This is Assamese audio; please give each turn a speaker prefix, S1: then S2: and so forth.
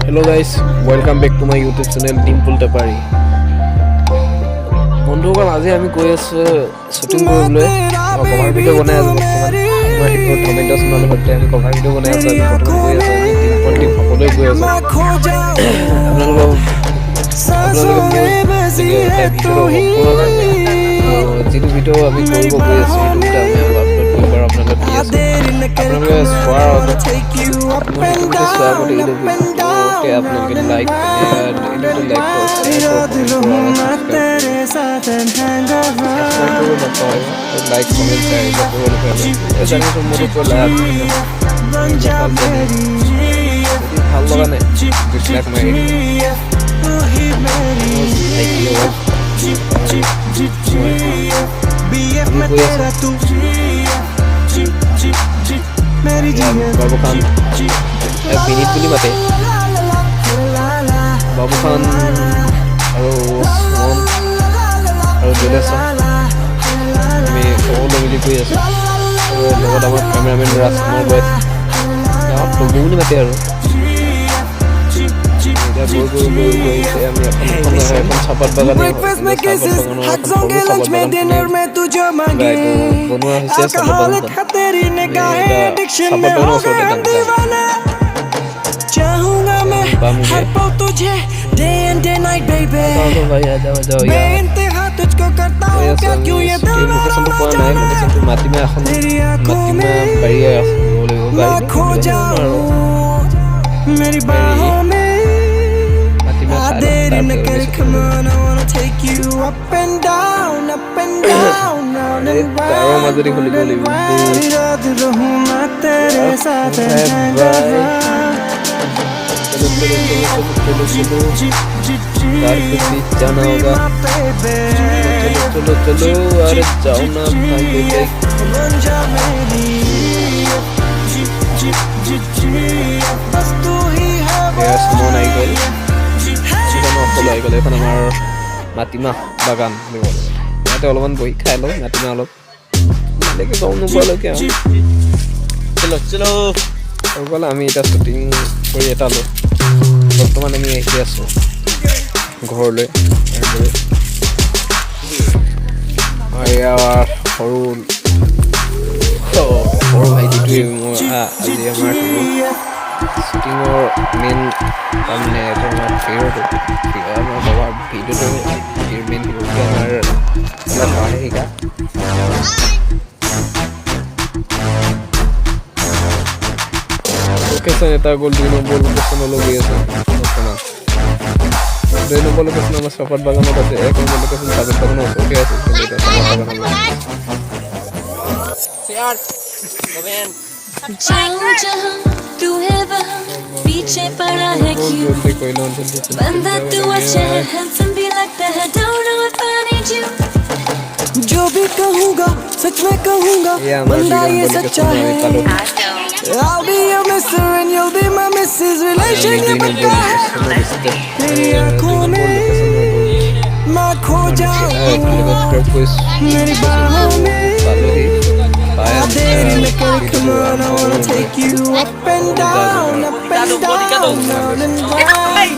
S1: Hello guys, welcome back to my YouTube channel Dimple Tapari. বন্ধুসকল আজি আমি গৈ আছো শুটিং কৰিবলৈ কভাৰ ভিডিঅ' বনাই আছো বৰ্তমান মই হিট কমেন্টছ মানৰ সৈতে আমি কভাৰ ভিডিঅ' বনাই আছো আজি বৰ্তমান গৈ আছো আমি ডিম্পল টিম সকলোৱে গৈ আছো আপোনালোকে যিটো ভিডিঅ' আমি কৰিব গৈ আছো সেইটো আমি আপলোড কৰিব আৰু আপোনালোকে কি আছে আপোনালোকে চোৱাৰ আগত মই ভিডিঅ'টো চোৱাৰ আগতে এইটো ভিডিঅ'টো আপোনালোকে লাইক लाइक कमेंट ভাল লগা নাই ডিসলাইক মাৰি বাবু খান এক মিনিট বুলি মাতে বাবু খান আৰু জলেছ আমি সকলো মিলি গৈ আছো আৰু লগত আমাৰ কেমেৰামেন ৰাজকুমাৰ গৈ আছে বুলি মাতে আৰু এতিয়া গৈ আমি এখন চাপাত বাগান বনোৱা হৈছে तुझको करता हूं क्या क्यों ये दिल लोकेशन तो कोई नहीं लोकेशन तो माटी में এখন बढ़िया मैं खो जाऊं मेरी बाहों में देर न कर come on I wanna take you up and down down and तारों मजरी खुली गोली याद रहूं मैं तेरे साथ जाना होगा चलो अरे जाओ ना भाई এখন আমাৰ মাটিমাহ বাগান ইয়াতে অলপমান বহি খাই লওঁ মাটিমাহ অলপ বেলেগে গম নোপোৱালৈকে চলো আমি এতিয়া শ্বুটিং কৰি এটা লওঁ বৰ্তমান আমি আহি আছো ঘৰলৈ সৰু ভাইটিটোৱে আজি আমাৰ শ্বুটিঙৰ মেইন তাৰমানে আমাৰ হিৰোটো আমাৰ বাবাৰ ভিডিঅ'টো মেইন হিৰোটো আমাৰ শিকা লোকেশ্যন এটা গ'ল 2 নম্বৰ লোকেশ্যনলৈ গৈ আছে বৰ্তমান 2 নম্বৰ লোকেশ্যন আমাৰ চাপাত বাগানত আছে 1 নম্বৰ লোকেশ্যন চাপাত বাগানত ওচৰতে আছে
S2: तू है वहाँ पीछे पड़ा है क्यों बंदा तू अच्छा है हैंडसम भी लगता है don't know if I need you जो भी कहूँगा सच में कहूँगा बंदा ये सच्चा है I'll be your mister and you'll be my missus relation ये बनता है तेरी आँखों में मैं खो जाऊँ मेरी बाहों में Come on, I wanna take you up and down and round. Like